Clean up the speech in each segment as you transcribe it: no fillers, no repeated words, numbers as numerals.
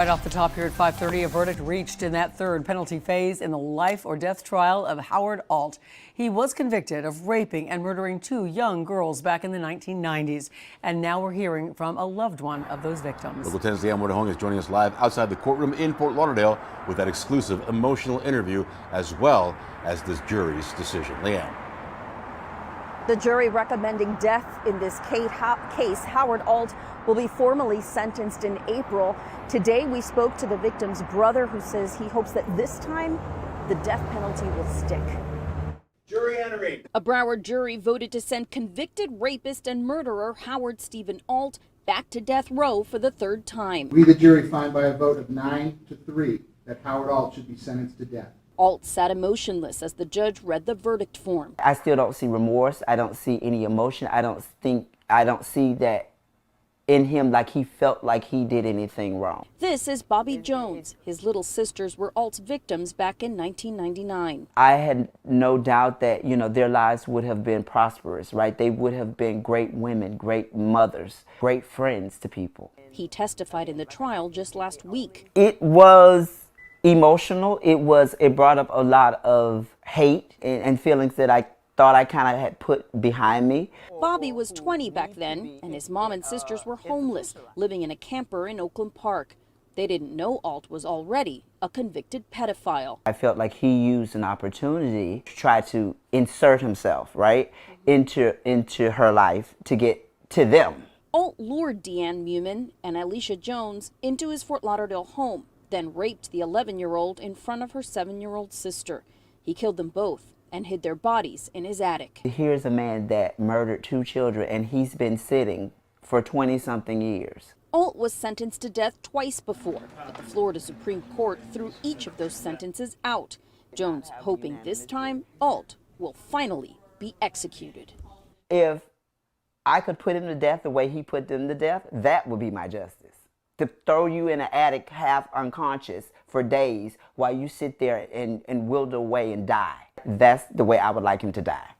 Right off the top here at 5:30, a verdict reached in that third penalty phase in the life or death trial of Howard Ault. He was convicted of raping and murdering two young girls back in the 1990s. And now we're hearing from a loved one of those victims. Local 10's Leanne Woodhong is joining us live outside the courtroom in Fort Lauderdale with that exclusive emotional interview as well as this jury's decision. Leanne. The jury recommending death in this case, Howard Ault, will be formally sentenced in April. Today, we spoke to the victim's brother, who says he hopes that this time the death penalty will stick. Jury entering. A Broward jury voted to send convicted rapist and murderer Howard Steven Ault back to death row for the third time. We, the jury, find by a vote of 9-3 that Howard Ault should be sentenced to death. Ault sat emotionless as the judge read the verdict form. I still don't see remorse. I don't see any emotion. I don't see that in him, like he felt like he did anything wrong. This is Bobby Jones. His little sisters were Ault's victims back in 1999. I had no doubt that, their lives would have been prosperous, right? They would have been great women, great mothers, great friends to people. He testified in the trial just last week. It was emotional. It brought up a lot of hate and feelings that I thought I kind of had put behind me. Bobby was 20 back then, and his mom and sisters were homeless, living in a camper in Oakland Park. They didn't know Ault was already a convicted pedophile. I felt like he used an opportunity to try to insert himself, right, into her life to get to them. Ault lured Deanne Mumin and Alicia Jones into his Fort Lauderdale home, then raped the 11-year-old in front of her 7-year-old sister. He killed them both and hid their bodies in his attic. Here's a man that murdered 2 children, and he's been sitting for 20-something years. Ault was sentenced to death twice before, but the Florida Supreme Court threw each of those sentences out. Jones hoping this time Ault will finally be executed. If I could put him to death the way he put them to death, that would be my justice. To throw you in an attic half unconscious for days while you sit there and wilt away and die. That's the way I would like him to die.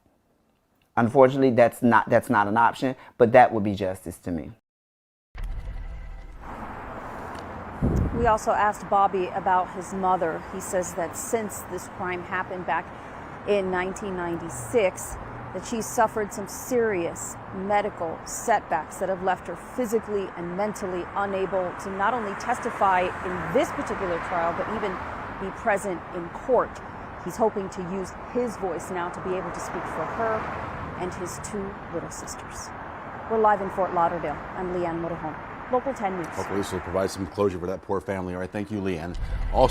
Unfortunately, that's not an option, but that would be justice to me. We also asked Bobby about his mother. He says that since this crime happened back in 1996, that she's suffered some serious medical setbacks that have left her physically and mentally unable to not only testify in this particular trial, but even be present in court. He's hoping to use his voice now to be able to speak for her and his 2 little sisters. We're live in Fort Lauderdale. I'm Leanne Woodhong, Local 10 News. Hopefully this will provide some closure for that poor family. All right, thank you, Leanne. Also